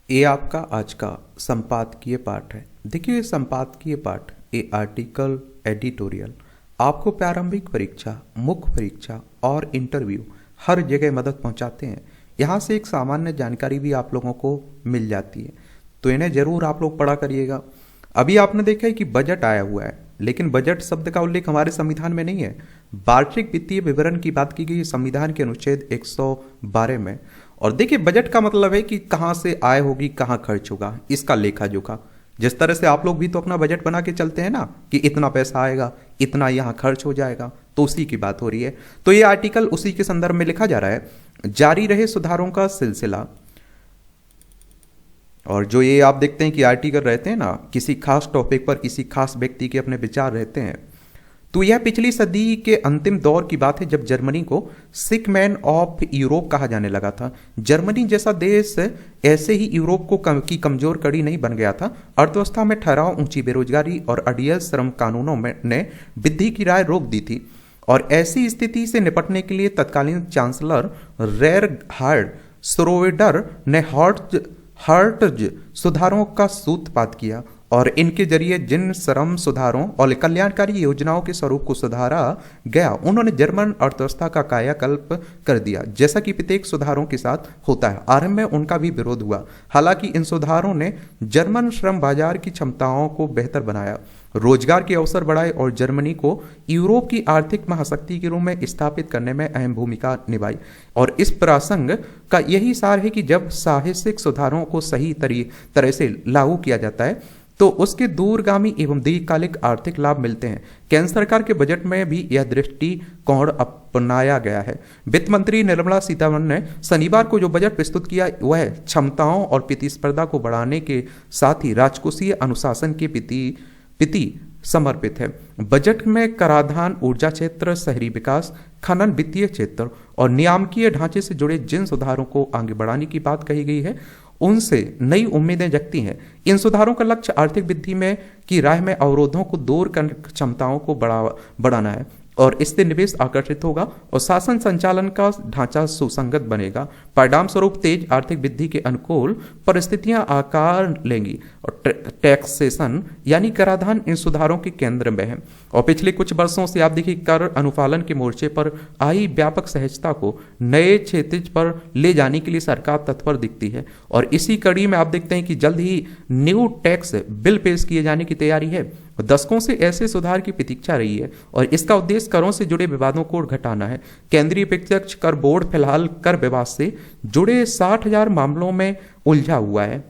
ये आपका आज का संपादकीय पाठ है। देखिए, ये संपादकीय पाठ, ये आर्टिकल, एडिटोरियल आपको प्रारंभिक परीक्षा, मुख्य परीक्षा और इंटरव्यू हर जगह मदद पहुंचाते हैं। यहाँ से एक सामान्य जानकारी भी आप लोगों को मिल जाती है, तो इन्हें जरूर आप लोग पढ़ा करिएगा। अभी आपने देखा है कि बजट आया हुआ है, लेकिन बजट शब्द का उल्लेख हमारे संविधान में नहीं है। वार्षिक वित्तीय विवरण की बात की गई संविधान के अनुच्छेद 112 में। और देखिए, बजट का मतलब है कि कहाँ से आय होगी, कहाँ खर्च होगा, इसका लेखा जोखा। जिस तरह से आप लोग भी तो अपना बजट बना के चलते हैं ना, कि इतना पैसा आएगा, इतना यहाँ खर्च हो जाएगा, तो उसी की बात हो रही है। तो ये आर्टिकल उसी के संदर्भ में लिखा जा रहा है। जारी रहे सुधारों का सिलसिला। और जो ये आप देखते हैं कि आर्टिकल रहते हैं ना, किसी खास टॉपिक पर किसी खास व्यक्ति के अपने विचार रहते हैं। तो यह पिछली सदी के अंतिम दौर की बात है, जब जर्मनी को सिक मैन ऑफ यूरोप कहा जाने लगा था। जर्मनी जैसा देश ऐसे ही यूरोप को की कमजोर कड़ी नहीं बन गया था। अर्थव्यवस्था में ठहराव, ऊंची बेरोजगारी और अड़ियल श्रम कानूनों ने वृद्धि की राह रोक दी थी। और ऐसी स्थिति से निपटने के लिए तत्कालीन चांसलर रेरहार्ड श्रोएडर ने हर्ट्ज सुधारों का सूत्रपात किया, और इनके जरिए जिन श्रम सुधारों और कल्याणकारी योजनाओं के स्वरूप को सुधारा गया, उन्होंने जर्मन अर्थव्यवस्था का कायाकल्प कर दिया। जैसा कि प्रत्येक सुधारों के साथ होता है, आरंभ में उनका भी विरोध हुआ। हालांकि इन सुधारों ने जर्मन श्रम बाजार की क्षमताओं को बेहतर बनाया, रोजगार के अवसर बढ़ाए और जर्मनी को यूरोप की आर्थिक महाशक्ति के रूप में स्थापित करने में अहम भूमिका निभाई। और इस प्रसंग का यही सार है कि जब साहसिक सुधारों को सही तरह से लागू किया जाता है, तो उसके दूरगामी एवं दीर्घकालिक आर्थिक लाभ मिलते हैं। केंद्र सरकार के बजट में भी यह दृष्टिकोण अपनाया गया है। वित्त मंत्री निर्मला सीतारमण ने शनिवार को जो बजट प्रस्तुत किया, वह क्षमताओं और प्रतिस्पर्धा को बढ़ाने के साथ ही राजकोषीय अनुशासन के प्रति समर्पित है। बजट में कराधान, ऊर्जा क्षेत्र, शहरी विकास, खनन, वित्तीय क्षेत्र और नियामकीय ढांचे से जुड़े जिन सुधारों को आगे बढ़ाने की बात कही गई है, उनसे नई उम्मीदें जगती हैं। इन सुधारों का लक्ष्य आर्थिक वृद्धि में की राह में अवरोधों को दूर कर क्षमताओं को बढ़ाना है, और इससे निवेश आकर्षित होगा और शासन संचालन का ढांचा सुसंगत बनेगा। परिणाम स्वरूप तेज आर्थिक वृद्धि के अनुकूल परिस्थितियां आकार लेंगी। और टैक्सेशन यानी कराधान इन सुधारों के केंद्र में है। और पिछले कुछ वर्षों से आप देखिए, कर अनुपालन के मोर्चे पर आई व्यापक सहजता को नए क्षेत्र पर ले जाने के लिए सरकार तत्पर दिखती है। और इसी कड़ी में आप देखते हैं कि जल्द ही न्यू टैक्स बिल पेश किए जाने की तैयारी है। दशकों से ऐसे सुधार की प्रतीक्षा रही है, और इसका उद्देश्य करों से जुड़े विवादों को घटाना है। केंद्रीय प्रत्यक्ष कर बोर्ड फिलहाल कर विवाद से जुड़े 60,000 मामलों में उलझा हुआ है,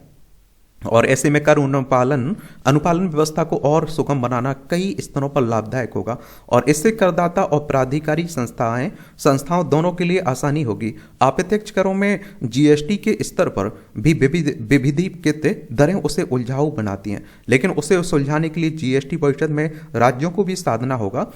और ऐसे में कर अनुपालन व्यवस्था को और सुगम बनाना कई स्तरों पर लाभदायक होगा, और इससे करदाता और प्राधिकारी संस्थाओं दोनों के लिए आसानी होगी। अप्रत्यक्ष करों में जीएसटी के स्तर पर भी विविधिकृत दरें उसे उलझाऊ बनाती हैं, लेकिन उसे सुलझाने के लिए जीएसटी परिषद में राज्यों को भी साधना होगा।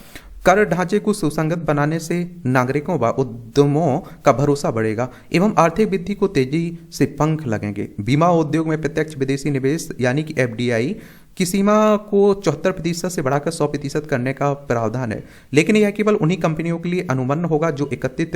कर ढांचे को सुसंगत बनाने से नागरिकों व उद्यमों का भरोसा बढ़ेगा एवं आर्थिक वृद्धि को तेजी से पंख लगेंगे। बीमा उद्योग में प्रत्यक्ष विदेशी निवेश यानी कि एफडीआई की सीमा को 74% से बढ़ाकर 100% करने का प्रावधान है, लेकिन यह केवल उन्हीं कंपनियों के लिए अनुमन्य होगा जो एकत्रित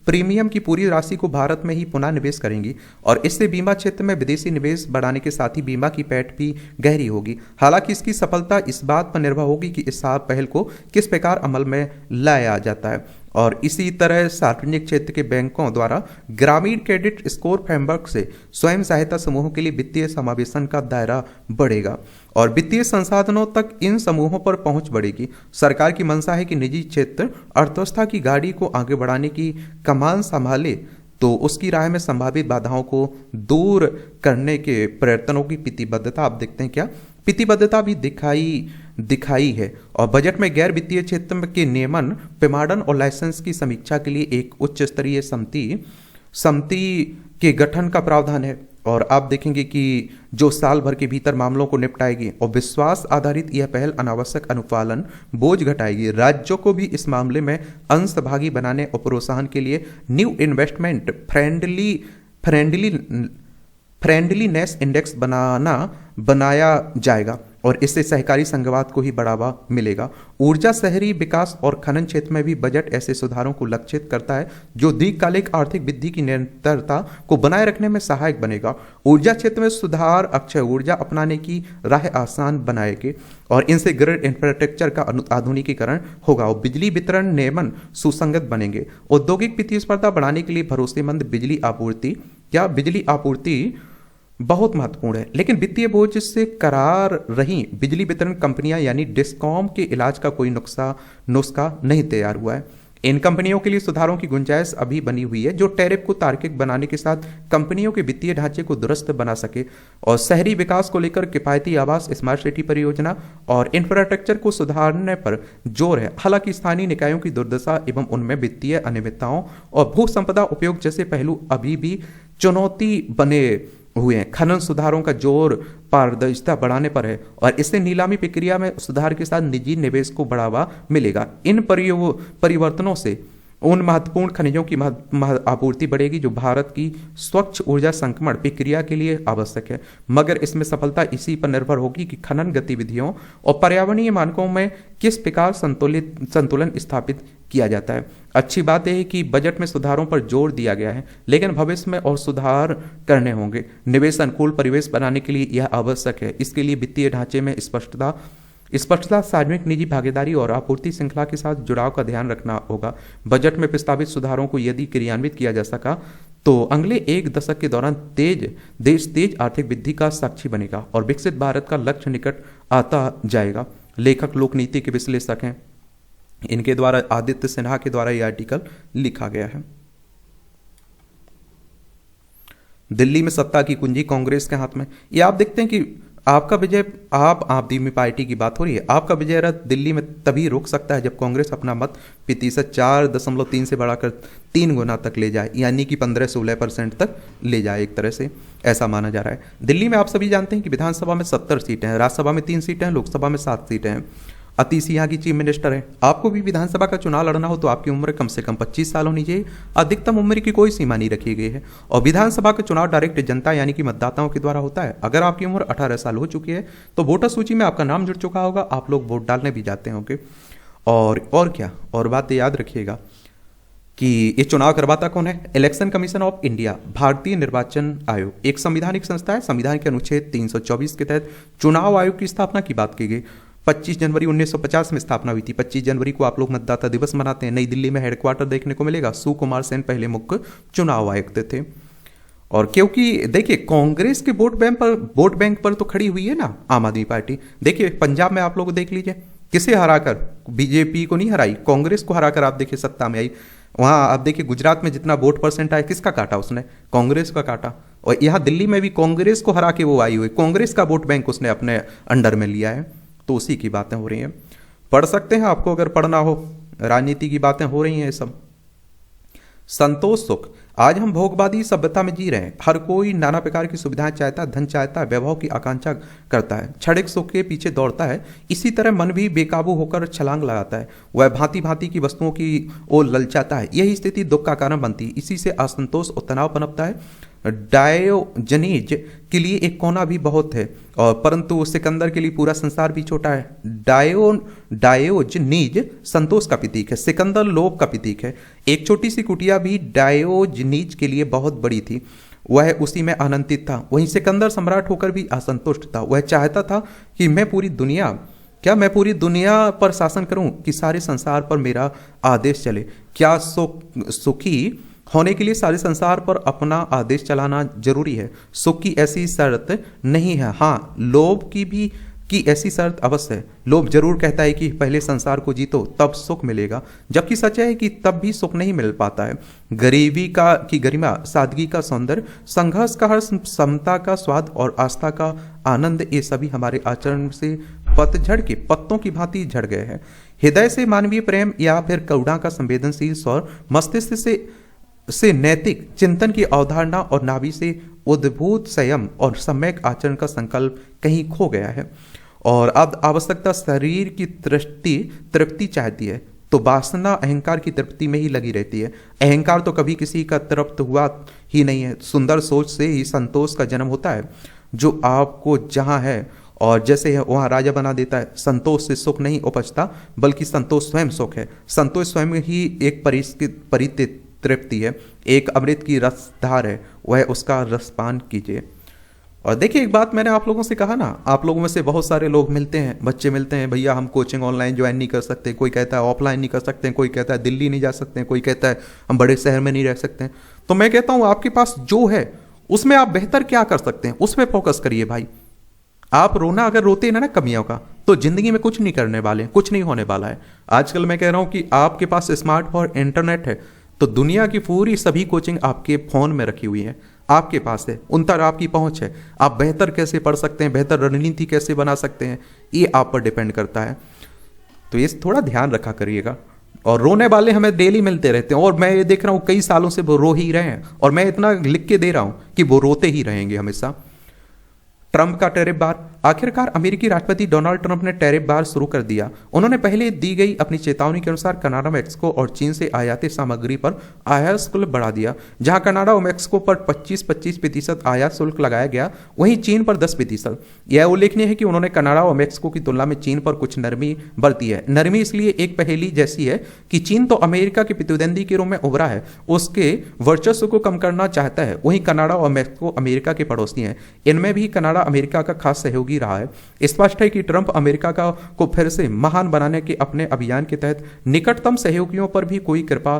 प्रीमियम की पूरी राशि को भारत में ही पुनः निवेश करेंगी। और इससे बीमा क्षेत्र में विदेशी निवेश बढ़ाने के साथ ही बीमा की पैठ भी गहरी होगी। हालांकि इसकी सफलता इस बात पर निर्भर होगी कि इस पहल को किस प्रकार अमल में लाया जाता है। और इसी तरह सार्वजनिक क्षेत्र के बैंकों द्वारा ग्रामीण क्रेडिट स्कोर फ्रेमवर्क से स्वयं सहायता समूहों के लिए वित्तीय समावेशन का दायरा बढ़ेगा और वित्तीय संसाधनों तक इन समूहों पर पहुंच बढ़ेगी। सरकार की मंशा है कि निजी क्षेत्र अर्थव्यवस्था की गाड़ी को आगे बढ़ाने की कमान संभाले, तो उसकी राह में संभावित बाधाओं को दूर करने के प्रयत्नों की प्रतिबद्धता आप देखते हैं क्या प्रतिबद्धता भी दिखाई है। और बजट में गैर वित्तीय क्षेत्र के नियमन, प्रमाणन और लाइसेंस की समीक्षा के लिए एक उच्च स्तरीय समिति के गठन का प्रावधान है। और आप देखेंगे कि जो साल भर के भीतर मामलों को निपटाएगी, और विश्वास आधारित यह पहल अनावश्यक अनुपालन बोझ घटाएगी। राज्यों को भी इस मामले में अंशभागी बनाने और प्रोत्साहन के लिए न्यू इन्वेस्टमेंट फ्रेंडलीनेस इंडेक्स बनाया जाएगा। और इससे सहकारी संघवाद को ही बढ़ावा मिलेगा। ऊर्जा, शहरी विकास और खनन क्षेत्र में भी बजट ऐसे सुधारों को लक्षित करता है जो दीर्घकालिक आर्थिक वृद्धि की निरंतरता को बनाए रखने में सहायक बनेगा। ऊर्जा क्षेत्र में सुधार अक्षय ऊर्जा अपनाने की राह आसान बनाएंगे और इनसे ग्रिड इंफ्रास्ट्रक्चर का आधुनिकीकरण होगा और बिजली वितरण नियमन सुसंगत बनेंगे। औद्योगिक प्रतिस्पर्धा बढ़ाने के लिए भरोसेमंद बिजली आपूर्ति बहुत महत्वपूर्ण है, लेकिन वित्तीय बोझ से करार रही बिजली वितरण कंपनियां यानी डिस्कॉम के इलाज का कोई नुस्खा नहीं तैयार हुआ है। इन कंपनियों के लिए सुधारों की गुंजाइश अभी बनी हुई है जो टैरिफ को तार्किक बनाने के साथ कंपनियों के वित्तीय ढांचे को दुरुस्त बना सके और शहरी विकास को लेकर किफायती आवास, स्मार्ट सिटी परियोजना और इंफ्रास्ट्रक्चर को सुधारने पर जोर है। हालांकि स्थानीय निकायों की दुर्दशा एवं उनमें वित्तीय अनियमितताओं और भू संपदा उपयोग जैसे पहलू अभी भी चुनौती बने हुए हैं। खनन सुधारों का जोर पारदर्शिता बढ़ाने पर है और इससे नीलामी प्रक्रिया में सुधार के साथ निजी निवेश को बढ़ावा मिलेगा। इन परिवर्तनों से उन महत्वपूर्ण खनिजों की आपूर्ति बढ़ेगी जो भारत की स्वच्छ ऊर्जा संक्रमण प्रक्रिया के लिए आवश्यक है, मगर इसमें सफलता इसी पर निर्भर होगी कि खनन गतिविधियों और पर्यावरणीय मानकों में किस प्रकार संतुलन स्थापित किया जाता है। अच्छी बात यह है कि बजट में सुधारों पर जोर दिया गया है, लेकिन भविष्य में और सुधार करने होंगे। निवेश अनुकूल परिवेश बनाने के लिए यह आवश्यक है। इसके लिए वित्तीय ढांचे में स्पष्टता, सार्वजनिक निजी भागीदारी और आपूर्ति श्रृंखला के साथ जुड़ाव का ध्यान रखना होगा। बजट में प्रस्तावित सुधारों को यदि क्रियान्वित किया जा सका तो अगले एक दशक के दौरान देश तेज आर्थिक वृद्धि का साक्षी बनेगा और विकसित भारत का लक्ष्य निकट आता जाएगा। लेखक लोक नीति के विश्लेषक हैं, इनके द्वारा आदित्य सिन्हा के द्वारा यह आर्टिकल लिखा गया है। दिल्ली में सत्ता की कुंजी कांग्रेस के हाथ में। ये आप देखते हैं कि आपका विजय, आप आदमी पार्टी की बात हो रही है, आपका विजय रथ दिल्ली में तभी रुक सकता है जब कांग्रेस अपना मत प्रतिशत 4.3 से बढ़ाकर 3 गुना तक ले जाए, यानी कि 15-16% तक ले जाए। एक तरह से ऐसा माना जा रहा है। दिल्ली में आप सभी जानते हैं कि विधानसभा में 70 सीटें हैं, राज्यसभा में 3 सीटें हैं, लोकसभा में 7 सीटें हैं। अतीश यहाँ की चीफ मिनिस्टर है। आपको भी विधानसभा का चुनाव लड़ना हो तो आपकी उम्र कम से कम 25 साल होनी चाहिए। अधिकतम उम्र की कोई सीमा नहीं रखी गई है और विधानसभा का चुनाव डायरेक्ट जनता यानी कि मतदाताओं के द्वारा होता है। अगर आपकी उम्र 18 साल हो चुकी है तो वोटर सूची में आपका नाम जुड़ चुका होगा, आप लोग वोट डालने भी जाते होंगे। और क्या, और बात याद रखिएगा कि ये चुनाव करवाता कौन है? इलेक्शन कमीशन ऑफ इंडिया, भारतीय निर्वाचन आयोग, एक संवैधानिक संस्था है। संविधान के अनुच्छेद 324 के तहत चुनाव आयोग की स्थापना की बात की गई। 25 जनवरी 1950 में स्थापना हुई थी। 25 जनवरी को आप लोग मतदाता दिवस मनाते हैं। नई दिल्ली में हेडक्वार्टर देखने को मिलेगा। सुकुमार सेन पहले मुख्य चुनाव आयुक्त थे। और क्योंकि देखिए कांग्रेस के वोट बैंक पर तो खड़ी हुई है ना आम आदमी पार्टी। देखिए पंजाब में आप लोग देख लीजिए, किसे हराकर, बीजेपी को नहीं हराई, कांग्रेस को हराकर आप देखिए सत्ता में आई। वहां आप देखिए गुजरात में जितना वोट परसेंट आया, किसका काटा उसने? कांग्रेस का काटा। और यहाँ दिल्ली में भी कांग्रेस को हरा के वो आई हुई, कांग्रेस का वोट बैंक उसने अपने अंडर में लिया है। तो उसी की बातें हो रही हैं। पढ़ सकते हैं आपको अगर पढ़ना हो, राजनीति की बातें हो रही हैं ये सब। संतोष सुख, आज हम भोगवादी सभ्यता में जी रहे हैं। हर कोई नाना प्रकार की सुविधाएं चाहता है, धन चाहता है, वैभव की आकांक्षा करता है, क्षणिक सुख के पीछे दौड़ता है। इसी तरह मन भी बेकाबू होकर छलांग लगाता है, वह भांति भांति की वस्तुओं की ओर ललचाता है। यही स्थिति दुख का कारण बनती है। इसी से असंतोष और तनाव पनपता है। डायोजनीज के लिए एक कोना भी बहुत है और परंतु सिकंदर के लिए पूरा संसार भी छोटा है। डायोजनीज संतोष का प्रतीक है, सिकंदर लोभ का प्रतीक है। एक छोटी सी कुटिया भी डायोजनीज के लिए बहुत बड़ी थी, वह उसी में आनंदित था। वहीं सिकंदर सम्राट होकर भी असंतुष्ट था। वह चाहता था कि मैं पूरी दुनिया पर शासन करूं, कि सारे संसार पर मेरा आदेश चले। क्या सुखी होने के लिए सारे संसार पर अपना आदेश चलाना जरूरी है? सुख की ऐसी शर्त नहीं है। हाँ, लोभ की ऐसी शर्त अवश्य है। लोभ जरूर कहता है कि पहले संसार को जीतो तब सुख मिलेगा, जबकि सच है कि तब भी सुख नहीं मिल पाता है। गरीबी की गरिमा, सादगी का सौंदर्य, संघर्ष का हर्ष, समता का स्वाद और आस्था का आनंद, ये सभी हमारे आचरण से पतझड़ के पत्तों की भांति झड़ गए हैं। हृदय से मानवीय प्रेम या फिर करुणा का संवेदनशील स्वर, मस्तिष्क से नैतिक चिंतन की अवधारणा और नाभि से उद्भूत संयम और सम्यक आचरण का संकल्प कहीं खो गया है। और अब आवश्यकता शरीर की तृप्ति चाहती है तो वासना अहंकार की तृप्ति में ही लगी रहती है। अहंकार तो कभी किसी का तृप्त हुआ ही नहीं है। सुंदर सोच से ही संतोष का जन्म होता है, जो आपको जहां है और जैसे वहाँ राजा बना देता है। संतोष से सुख नहीं उपजता, बल्कि संतोष स्वयं सुख है। संतोष स्वयं ही एक परितृप्ति है, एक अमृत की रसधार है, वह उसका रसपान कीजिए। और देखिए, एक बात मैंने आप लोगों से कहा ना, आप लोगों में से बहुत सारे लोग मिलते हैं, बच्चे मिलते हैं, भैया हम कोचिंग ऑनलाइन ज्वाइन नहीं कर सकते, कोई कहता है ऑफलाइन नहीं कर सकते, कोई कहता है दिल्ली नहीं जा सकते, कोई कहता है हम बड़े शहर में नहीं रह सकते। तो मैं कहता हूँ आपके पास जो है उसमें आप बेहतर क्या कर सकते हैं, उसमें फोकस करिए भाई। आप रोना अगर रोते हैं ना कमियों का, तो जिंदगी में कुछ नहीं करने वाले, कुछ नहीं होने वाला है। आजकल मैं कह रहा हूं कि आपके पास स्मार्टफोन इंटरनेट है, तो दुनिया की पूरी सभी कोचिंग आपके फोन में रखी हुई है, आपके पास है, उन तक आपकी पहुंच है। आप बेहतर कैसे पढ़ सकते हैं, बेहतर रणनीति कैसे बना सकते हैं, ये आप पर डिपेंड करता है। तो ये थोड़ा ध्यान रखा करिएगा। और रोने वाले हमें डेली मिलते रहते हैं, और मैं ये देख रहा हूं कई सालों से वो रो ही रहे हैं, और मैं इतना लिख के दे रहा हूं कि वो रोते ही रहेंगे हमेशा। ट्रंप का टैरिफ बार। आखिरकार अमेरिकी राष्ट्रपति डोनाल्ड ट्रंप ने टैरिफ बार शुरू कर दिया। उन्होंने पहले दी गई अपनी चेतावनी के अनुसार कनाडा, मैक्सिको और चीन से आयातित सामग्री पर आयात शुल्क बढ़ा दिया। जहां कनाडा और मैक्सिको पर 25% आयात शुल्क लगाया गया, वहीं चीन पर 10%। यह उल्लेखनीय है कि उन्होंने कनाडा और मैक्सिको की तुलना में चीन पर कुछ नरमी बरती है। नरमी इसलिए एक पहेली जैसी है कि चीन तो अमेरिका के प्रतिद्वंदी के रूप में उभरा है, उसके वर्चस्व को कम करना चाहता है, वहीं कनाडा और मैक्सिको अमेरिका के पड़ोसी हैं। इनमें भी कनाडा अमेरिका का खास सहयोगी रहा है। स्पष्ट है कि ट्रंप अमेरिका को फिर से महान बनाने के अपने अभियान के तहत निकटतम सहयोगियों पर भी कोई कृपा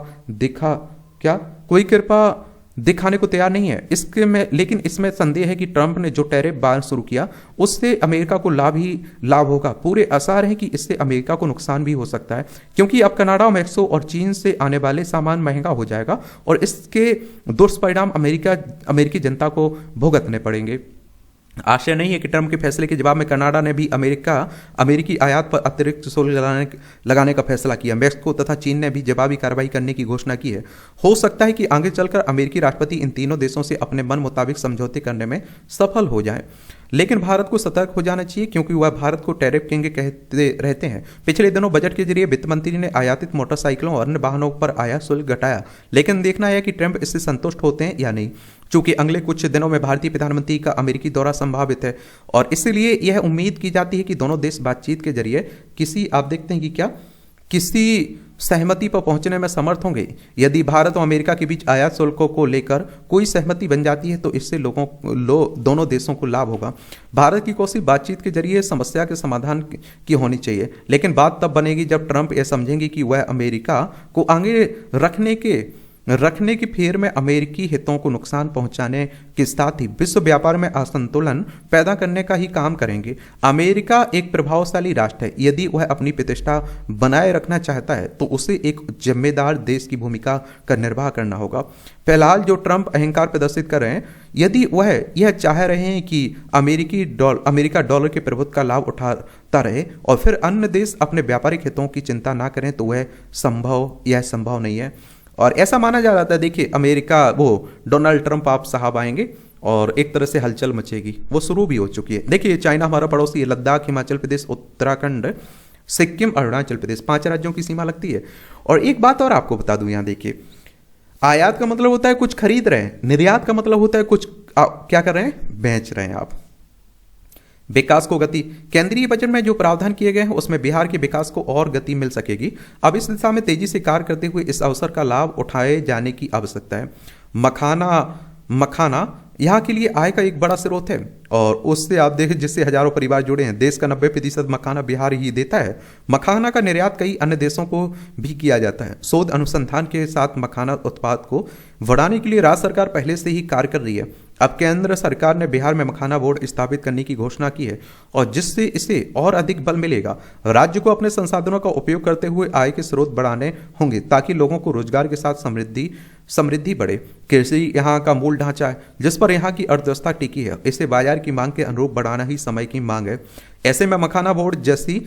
दिखाने को तैयार नहीं है। लेकिन इसमें संदेह है कि ट्रंप ने जो टैरिफ बार शुरू किया उससे अमेरिका को लाभ ही लाभ होगा। पूरे आसार है कि इससे अमेरिका को नुकसान भी हो सकता है, क्योंकि अब कनाडा, मैक्सिको और चीन से आने वाले सामान महंगा हो जाएगा और इसके दुष्परिणाम अमेरिकी जनता को भुगतने पड़ेंगे। आशय नहीं है कि ट्रंप के फैसले के जवाब में कनाडा ने भी अमेरिकी आयात पर अतिरिक्त शुल्क लगाने का फैसला किया। मैक्सिको तथा चीन ने भी जवाबी कार्रवाई करने की घोषणा की है। हो सकता है कि आगे चलकर अमेरिकी राष्ट्रपति इन तीनों देशों से अपने मन मुताबिक समझौते करने में सफल हो जाए, लेकिन भारत को सतर्क हो जाना चाहिए, क्योंकि वह भारत को टैरिफ किंग कहते रहते हैं। पिछले दिनों बजट के जरिए वित्त मंत्री ने आयातित मोटरसाइकिलों और अन्य वाहनों पर आयात शुल्क घटाया, लेकिन देखना है कि ट्रंप इससे संतुष्ट होते हैं या नहीं। चूंकि अगले कुछ दिनों में भारतीय प्रधानमंत्री का अमेरिकी दौरा संभावित है, और इसलिए यह उम्मीद की जाती है कि दोनों देश बातचीत के जरिए किसी सहमति पर पहुंचने में समर्थ होंगे। यदि भारत और अमेरिका के बीच आयात शुल्कों को लेकर कोई सहमति बन जाती है, तो इससे दोनों देशों को लाभ होगा। भारत की कोशिश बातचीत के जरिए समस्या के समाधान की होनी चाहिए, लेकिन बात तब बनेगी जब ट्रंप यह समझेंगे कि वह अमेरिका को आगे रखने की फेर में अमेरिकी हितों को नुकसान पहुंचाने के साथ ही विश्व व्यापार में असंतुलन पैदा करने का ही काम करेंगे। अमेरिका एक प्रभावशाली राष्ट्र है। यदि वह अपनी प्रतिष्ठा बनाए रखना चाहता है, तो उसे एक जिम्मेदार देश की भूमिका का निर्वाह करना होगा। फिलहाल जो ट्रंप अहंकार प्रदर्शित कर रहे हैं, यदि वह यह चाह रहे हैं कि अमेरिका डॉलर के प्रभुत्व का लाभ उठाता रहे और फिर अन्य देश अपने व्यापारिक हितों की चिंता ना करें, तो यह संभव नहीं है। और ऐसा माना जा रहा था, देखिए डोनाल्ड ट्रंप आप साहब आएंगे और एक तरह से हलचल मचेगी, वो शुरू भी हो चुकी है। देखिए, चाइना हमारा पड़ोसी है। लद्दाख, हिमाचल प्रदेश, उत्तराखंड, सिक्किम, अरुणाचल प्रदेश, 5 राज्यों की सीमा लगती है। और एक बात और आपको बता दूं, यहाँ देखिए, आयात का मतलब होता है कुछ खरीद रहे हैं, निर्यात का मतलब होता है कुछ क्या कर रहे हैं, बेच रहे हैं आप। विकास को गति। केंद्रीय बजट में जो प्रावधान किए गए हैं उसमें बिहार के विकास को और गति मिल सकेगी। अब इस दिशा में तेजी से कार्य करते हुए इस अवसर का लाभ उठाए जाने की आवश्यकता है। मखाना यहाँ के लिए आय का एक बड़ा स्रोत है, और उससे आप देखें जिससे हजारों परिवार जुड़े हैं। देश का 90% मखाना बिहार ही देता है। मखाना का निर्यात कई अन्य देशों को भी किया जाता है। शोध अनुसंधान के साथ मखाना उत्पाद को बढ़ाने के लिए राज्य सरकार पहले से ही कार्य कर रही है। अब केंद्र सरकार ने बिहार में मखाना बोर्ड स्थापित करने की घोषणा की है, और जिससे इसे और अधिक बल मिलेगा। राज्य को अपने संसाधनों का उपयोग करते हुए आय के स्रोत बढ़ाने होंगे, ताकि लोगों को रोजगार के साथ समृद्धि बढ़े। कृषि यहाँ का मूल ढांचा है जिस पर यहाँ की अर्थव्यवस्था टिकी है। इसे बाजार की मांग के अनुरूप बढ़ाना ही समय की मांग है। ऐसे में मखाना बोर्ड जैसी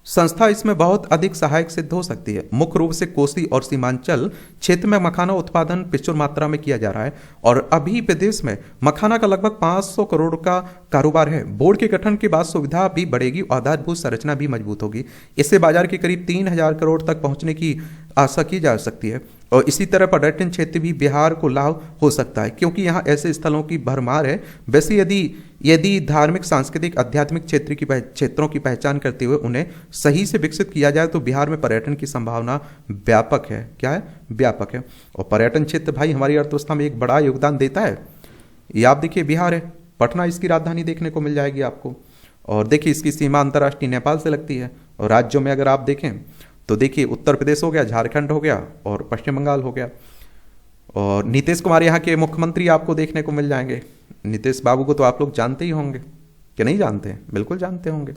संस्था इसमें बहुत अधिक सहायक सिद्ध हो सकती है। मुख्य रूप से कोसी और सीमांचल क्षेत्र में मखाना उत्पादन प्रचुर मात्रा में किया जा रहा है, और अभी प्रदेश में मखाना का लगभग 500 करोड़ का कारोबार है। बोर्ड के गठन के बाद सुविधा भी बढ़ेगी, आधारभूत संरचना भी मजबूत होगी। इससे बाजार के करीब 3000 करोड़ तक पहुंचने की आशा की जा सकती है। और इसी तरह पर्यटन क्षेत्र भी बिहार को लाभ हो सकता है, क्योंकि यहाँ ऐसे स्थलों की भरमार है। वैसे यदि यदि धार्मिक, सांस्कृतिक, आध्यात्मिक क्षेत्रों की पहचान करते हुए उन्हें सही से विकसित किया जाए तो बिहार में पर्यटन की संभावना व्यापक है। क्या है? व्यापक है। और पर्यटन क्षेत्र भाई हमारी अर्थव्यवस्था में एक बड़ा योगदान देता है। ये आप देखिए बिहार है, पटना इसकी राजधानी देखने को मिल जाएगी आपको। और देखिए इसकी सीमा अंतर्राष्ट्रीय नेपाल से लगती है। और राज्यों में अगर आप देखें तो देखिए उत्तर प्रदेश हो गया, झारखंड हो गया और पश्चिम बंगाल हो गया। और नीतीश कुमार यहाँ के मुख्यमंत्री आपको देखने को मिल जाएंगे। नीतीश बाबू को तो आप लोग जानते ही होंगे, कि नहीं जानते हैं? बिल्कुल जानते होंगे।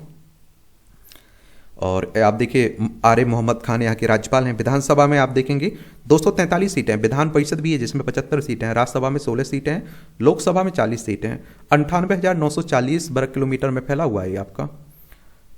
और आप देखिए आरिफ मोहम्मद खान यहाँ के राज्यपाल हैं। विधानसभा में आप देखेंगे 243 सीटें हैं। विधान परिषद भी है जिसमें 75 सीटें हैं। राज्यसभा में 16 सीटें हैं। लोकसभा में 40 सीटें हैं। 98,940 वर्ग किलोमीटर में फैला हुआ है आपका।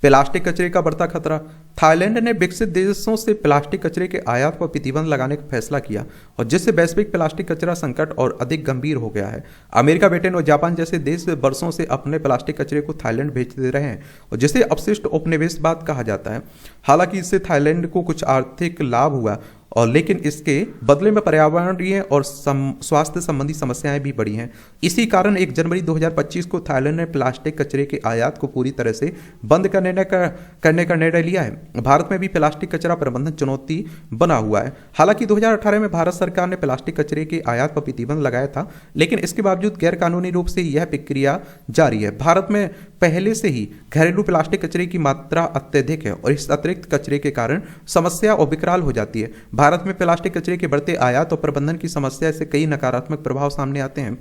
प्लास्टिक कचरे का बढ़ता खतरा। थाईलैंड ने विकसित देशों से प्लास्टिक कचरे के आयात पर प्रतिबंध लगाने का फैसला किया और जिससे वैश्विक प्लास्टिक कचरा संकट और अधिक गंभीर हो गया है। अमेरिका, ब्रिटेन और जापान जैसे देश वर्षों से अपने प्लास्टिक कचरे को थाईलैंड भेजते रहे हैं और जिसे अपशिष्ट उपनिवेशवाद कहा जाता है। हालांकि इससे थाईलैंड को कुछ आर्थिक लाभ हुआ और लेकिन इसके बदले में पर्यावरणीय और स्वास्थ्य संबंधी समस्याएं भी बढ़ी हैं। इसी कारण 1 जनवरी 2025 को थाईलैंड ने प्लास्टिक कचरे के आयात को पूरी तरह से बंद करने का निर्णय लिया है। भारत में भी प्लास्टिक कचरा प्रबंधन चुनौती बना हुआ है। हालांकि 2018 में भारत सरकार ने प्लास्टिक कचरे के आयात पर प्रतिबंध लगाया था, लेकिन इसके बावजूद गैर कानूनी रूप से यह प्रक्रिया जारी है। भारत में पहले से ही घरेलू प्लास्टिक कचरे की मात्रा अत्यधिक है और इस अतिरिक्त कचरे के कारण समस्या और विकराल हो जाती है। भारत में प्लास्टिक कचरे के बढ़ते आयात और प्रबंधन की समस्या से कई नकारात्मक प्रभाव सामने आते हैं।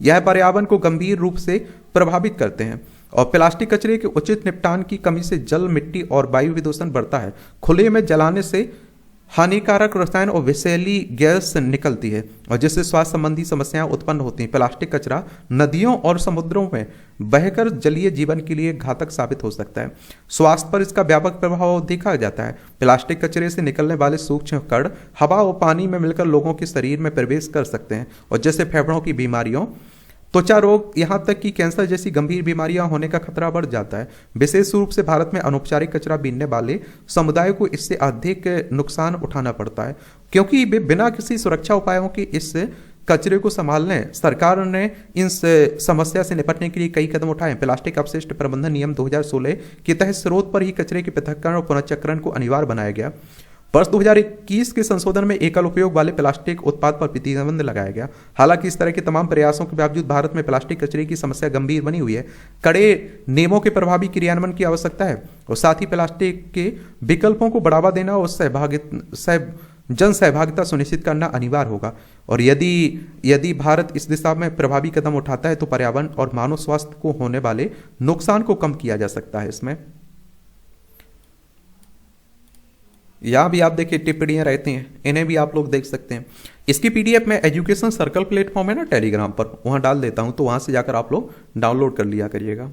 यह पर्यावरण को गंभीर रूप से प्रभावित करते हैं और प्लास्टिक कचरे के उचित निपटान की कमी से जल, मिट्टी और वायु प्रदूषण बढ़ता है। खुले में जलाने से हानिकारक रसायन और विषैली गैस निकलती है और जिससे स्वास्थ्य संबंधी समस्याएं उत्पन्न होती हैं। प्लास्टिक कचरा नदियों और समुद्रों में बहकर जलीय जीवन के लिए घातक साबित हो सकता है। स्वास्थ्य पर इसका व्यापक प्रभाव देखा जाता है। प्लास्टिक कचरे से निकलने वाले सूक्ष्म कण हवा और पानी में मिलकर लोगों के शरीर में प्रवेश कर सकते हैं और जिससे फेफड़ों की बीमारियों, त्वचा रोग, यहाँ तक कि कैंसर जैसी गंभीर बीमारियां होने का खतरा बढ़ जाता है। विशेष रूप से भारत में अनौपचारिक कचरा बीनने वाले समुदायों को इससे अधिक नुकसान उठाना पड़ता है क्योंकि वे बिना किसी सुरक्षा उपायों के इस कचरे को संभालने सरकार ने इन समस्या से निपटने के लिए कई कदम उठाए। प्लास्टिक अपशिष्ट प्रबंधन नियम 2016 के तहत स्रोत पर ही कचरे के पृथक्करण और पुनर्चक्रण को अनिवार्य बनाया गया। वर्ष 2021 के संशोधन में एकल उपयोग वाले प्लास्टिक उत्पाद पर प्रतिबंध लगाया गया। हालांकि इस तरह के तमाम प्रयासों के बावजूद भारत में प्लास्टिक कचरे की समस्या गंभीर बनी हुई है। कड़े नियमों के प्रभावी क्रियान्वयन की आवश्यकता है और साथ ही प्लास्टिक के विकल्पों को बढ़ावा देना और जन सहभागिता सुनिश्चित करना अनिवार्य होगा। और यदि भारत इस दिशा में प्रभावी कदम उठाता है तो पर्यावरण और मानव स्वास्थ्य को होने वाले नुकसान को कम किया जा सकता है। इसमें यहाँ भी आप देखिए टिप्पणियां रहती हैं, इन्हें भी आप लोग देख सकते हैं। इसकी पीडीएफ में एजुकेशन सर्कल प्लेटफॉर्म है ना टेलीग्राम पर, वहां डाल देता हूं तो वहां से जाकर आप लोग डाउनलोड कर लिया करिएगा।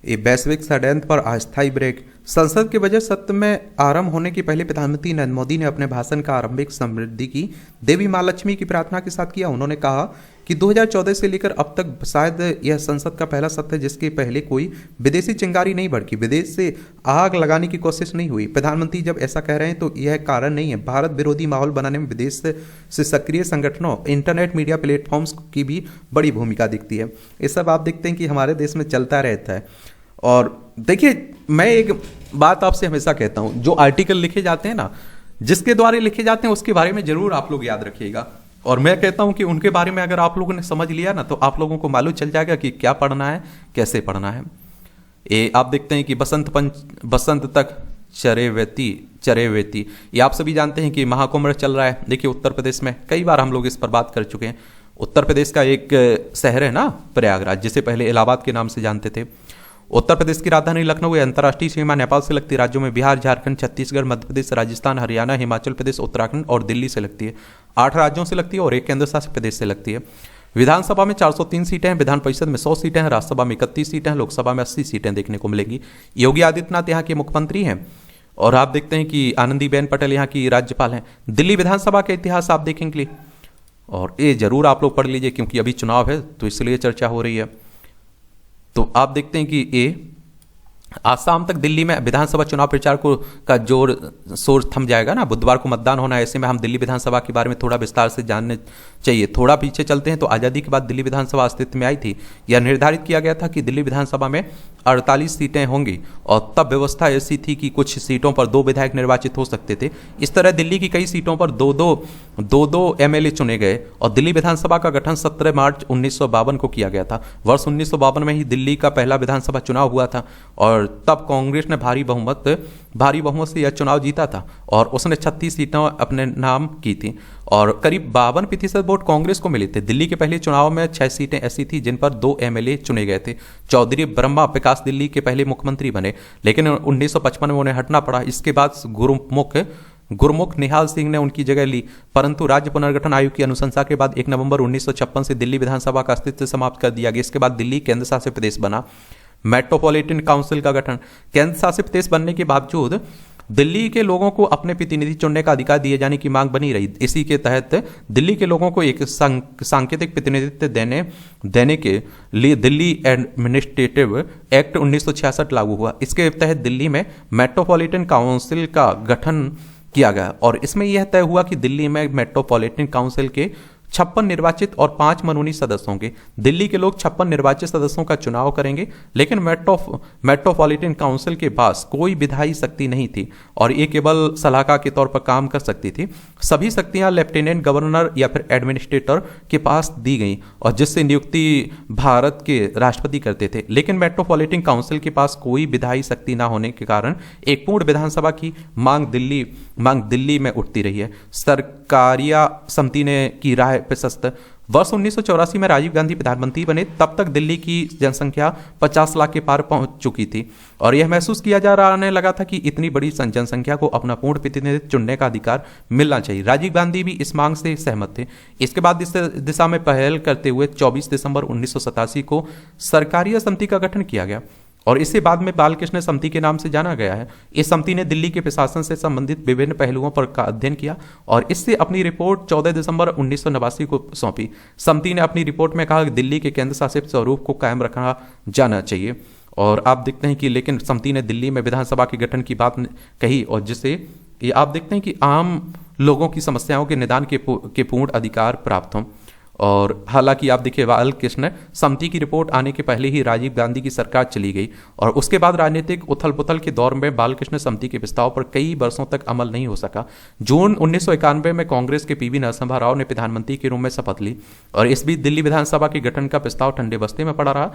ये वैश्विक षड्यंत्र पर अस्थायी ब्रेक। संसद के बजट सत्र में आरंभ होने के पहले प्रधानमंत्री नरेंद्र मोदी ने अपने भाषण का आरंभिक समृद्धि की देवी मां लक्ष्मी की प्रार्थना के साथ किया। उन्होंने कहा कि 2014 से लेकर अब तक शायद यह संसद का पहला सत्र है जिसके पहले कोई विदेशी चिंगारी नहीं भड़की, विदेश से आग लगाने की कोशिश नहीं हुई। प्रधानमंत्री जब ऐसा कह रहे हैं तो यह कारण नहीं है। भारत विरोधी माहौल बनाने में विदेश से सक्रिय संगठनों, इंटरनेट मीडिया प्लेटफॉर्म्स की भी बड़ी भूमिका दिखती है। ये सब आप देखते हैं कि हमारे देश में चलता रहता है। और देखिए मैं एक बात आपसे हमेशा कहता हूं, जो आर्टिकल लिखे जाते हैं ना, जिसके द्वारा लिखे जाते हैं उसके बारे में जरूर आप लोग याद रखिएगा। और मैं कहता हूं कि उनके बारे में अगर आप लोगों ने समझ लिया ना तो आप लोगों को मालूम चल जाएगा कि क्या पढ़ना है, कैसे पढ़ना है। ये आप देखते हैं कि बसंत तक चरेवेती, ये आप सभी जानते हैं कि महाकुंभ चल रहा है। देखिए उत्तर प्रदेश में कई बार हम लोग इस पर बात कर चुके हैं। उत्तर प्रदेश का एक शहर है ना प्रयागराज, जिसे पहले इलाहाबाद के नाम से जानते थे। उत्तर प्रदेश की राजधानी लखनऊ है। अंतर्राष्ट्रीय सीमा नेपाल से लगती राज्यों में बिहार, झारखंड, छत्तीसगढ़, मध्य प्रदेश, राजस्थान, हरियाणा, हिमाचल प्रदेश, उत्तराखंड और दिल्ली से लगती है। 8 राज्यों से लगती है और 1 केंद्र शासित प्रदेश से लगती है। विधानसभा में 403 सीटें हैं, विधान परिषद में 100 सीटें हैं, राज्यसभा में 31 सीटें हैं, लोकसभा में 80 सीटें देखने को मिलेंगी। योगी आदित्यनाथ यहाँ के मुख्यमंत्री हैं और आप देखते हैं कि आनंदीबेन पटेल यहाँ की राज्यपाल हैं। दिल्ली विधानसभा का इतिहास आप देखेंगे और ये जरूर आप लोग पढ़ लीजिए क्योंकि अभी चुनाव है तो इसलिए चर्चा हो रही है। तो आप देखते हैं कि ये आज शाम तक दिल्ली में विधानसभा चुनाव प्रचार को का जोर शोर थम जाएगा ना। बुधवार को मतदान होना है, ऐसे में हम दिल्ली विधानसभा के बारे में थोड़ा विस्तार से जानने चाहिए। थोड़ा पीछे चलते हैं तो आज़ादी के बाद दिल्ली विधानसभा अस्तित्व में आई थी। यह निर्धारित किया गया था कि दिल्ली विधानसभा में 48 सीटें होंगी और तब व्यवस्था ऐसी थी कि कुछ सीटों पर 2 विधायक निर्वाचित हो सकते थे। इस तरह दिल्ली की कई सीटों पर दो एमएलए चुने गए और दिल्ली विधानसभा का गठन 17 मार्च 1952 को किया गया था। वर्ष 1952 में ही दिल्ली का पहला विधानसभा चुनाव हुआ था और तब कांग्रेस ने भारी बहुमत से यह चुनाव जीता था और उसने 36 सीटें अपने नाम की थी और करीब 52% वोट कांग्रेस को मिले थे। दिल्ली के पहले चुनाव में 6 सीटें ऐसी थी जिन पर 2 एमएलए चुने गए थे। चौधरी ब्रह्मा प्रकाश दिल्ली के पहले मुख्यमंत्री बने, लेकिन 1955 में उन्हें हटना पड़ा। इसके बाद गुरमुख निहाल सिंह ने उनकी जगह ली, परंतु राज्य पुनर्गठन आयोग की अनुशंसा के बाद 1 नवंबर 1956 से दिल्ली विधानसभा का अस्तित्व समाप्त कर दिया गया। इसके बाद दिल्ली केंद्र शासित प्रदेश बना। मेट्रोपॉलिटन काउंसिल का गठन। केंद्र शासित प्रदेश बनने के बावजूद दिल्ली के लोगों को अपने प्रतिनिधि चुनने का अधिकार दिए जाने की मांग बनी रही। इसी के तहत दिल्ली के लोगों को एक सांकेतिक प्रतिनिधित्व देने के लिए दिल्ली एडमिनिस्ट्रेटिव एक्ट 1966 लागू हुआ। इसके तहत दिल्ली में मेट्रोपॉलिटन काउंसिल का गठन किया गया और इसमें यह तय हुआ कि दिल्ली में मेट्रोपॉलिटन काउंसिल के 56 निर्वाचित और 5 मनोनीत सदस्य होंगे। दिल्ली के लोग 56 निर्वाचित सदस्यों का चुनाव करेंगे, लेकिन मेट्रोपॉलिटन काउंसिल के पास कोई विधायी शक्ति नहीं थी और ये केवल सलाहकार के तौर पर काम कर सकती थी। सभी शक्तियां लेफ्टिनेंट गवर्नर या फिर एडमिनिस्ट्रेटर के पास दी गई और जिससे नियुक्ति भारत के राष्ट्रपति करते थे। लेकिन मेट्रोपॉलिटन काउंसिल के पास कोई विधायी शक्ति न होने के कारण एक पूर्ण विधानसभा की मांग दिल्ली में उठती रही है। सरकारिया समिति ने की राय प्रशस्त। वर्ष 1984 में राजीव गांधी प्रधानमंत्री बने। तब तक दिल्ली की जनसंख्या 50 लाख के पार पहुंच चुकी थी और यह महसूस किया जा रहने लगा था कि इतनी बड़ी जनसंख्या को अपना पूर्ण प्रतिनिधित्व चुनने का अधिकार मिलना चाहिए। राजीव गांधी भी इस मांग से सहमत थे। इसके बाद इस दिशा में पहल करते हुए 24 दिसंबर 1987 को सरकारिया समिति का गठन किया गया और इसे बाद में बालकृष्ण समिति के नाम से जाना गया है। इस समिति ने दिल्ली के प्रशासन से संबंधित विभिन्न पहलुओं पर का अध्ययन किया और इससे अपनी रिपोर्ट 14 दिसंबर 1989 को सौंपी। समिति ने अपनी रिपोर्ट में कहा कि दिल्ली के केंद्र शासित स्वरूप को कायम रखा जाना चाहिए और आप देखते हैं कि लेकिन समिति ने दिल्ली में विधानसभा के गठन की बात कही और जिससे ये आप देखते हैं कि आम लोगों की समस्याओं के निदान के पूर्ण अधिकार प्राप्त हों। और हालांकि आप देखिए बालकृष्ण समिति की रिपोर्ट आने के पहले ही राजीव गांधी की सरकार चली गई और उसके बाद राजनीतिक उथल पुथल के दौर में बालकृष्ण समिति के प्रस्ताव पर कई वर्षों तक अमल नहीं हो सका। जून 1991 में कांग्रेस के पीवी नरसिम्हा राव ने प्रधानमंत्री के रूप में शपथ ली और इस बीच दिल्ली विधानसभा के गठन का प्रस्ताव ठंडे बस्ते में पड़ा रहा।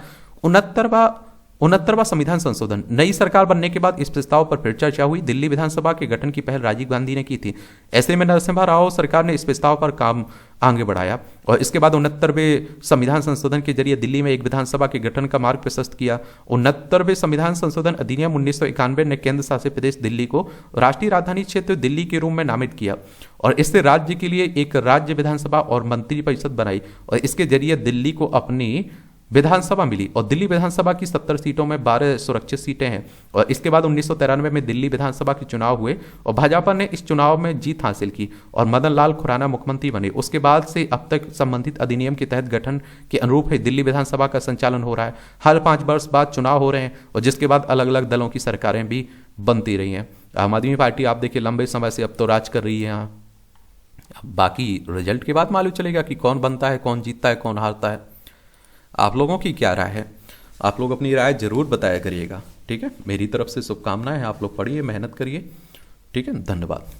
69वां संविधान संशोधन। नई सरकार बनने के बाद इस प्रस्ताव पर फिर चर्चा हुई। दिल्ली विधानसभा के गठन की पहल राजीव गांधी ने की थी। ऐसे में नरसिम्हा राव सरकार ने इस प्रस्ताव पर काम आगे बढ़ाया और इसके बाद 69वें संविधान संशोधन के जरिए दिल्ली में एक विधानसभा के गठन का मार्ग प्रशस्त किया। 69वें संविधान संशोधन अधिनियम 1991 ने केंद्र शासित प्रदेश दिल्ली को राष्ट्रीय राजधानी क्षेत्र दिल्ली के रूप में नामित किया और इससे राज्य के लिए एक राज्य विधानसभा और मंत्रिपरिषद बनाई और इसके जरिए दिल्ली को अपनी विधानसभा मिली और दिल्ली विधानसभा की 70 सीटों में 12 सुरक्षित सीटें हैं और इसके बाद 1993 में दिल्ली विधानसभा के चुनाव हुए और भाजपा ने इस चुनाव में जीत हासिल की और मदन लाल खुराना मुख्यमंत्री बने। उसके बाद से अब तक संबंधित अधिनियम के तहत गठन के अनुरूप है दिल्ली विधानसभा का संचालन हो रहा है। हर 5 वर्ष बाद चुनाव हो रहे हैं और जिसके बाद अलग अलग दलों की सरकारें भी बनती रही हैं। आम आदमी पार्टी आप देखिए लंबे समय से अब तो राज कर रही है यहाँ। बाकी रिजल्ट के बाद मालूम चलेगा कि कौन बनता है, कौन जीतता है, कौन हारता है। आप लोगों की क्या राय है? आप लोग अपनी राय जरूर बताया करिएगा। ठीक है, मेरी तरफ से शुभकामनाएं हैं। आप लोग पढ़िए, मेहनत करिए। ठीक है, धन्यवाद।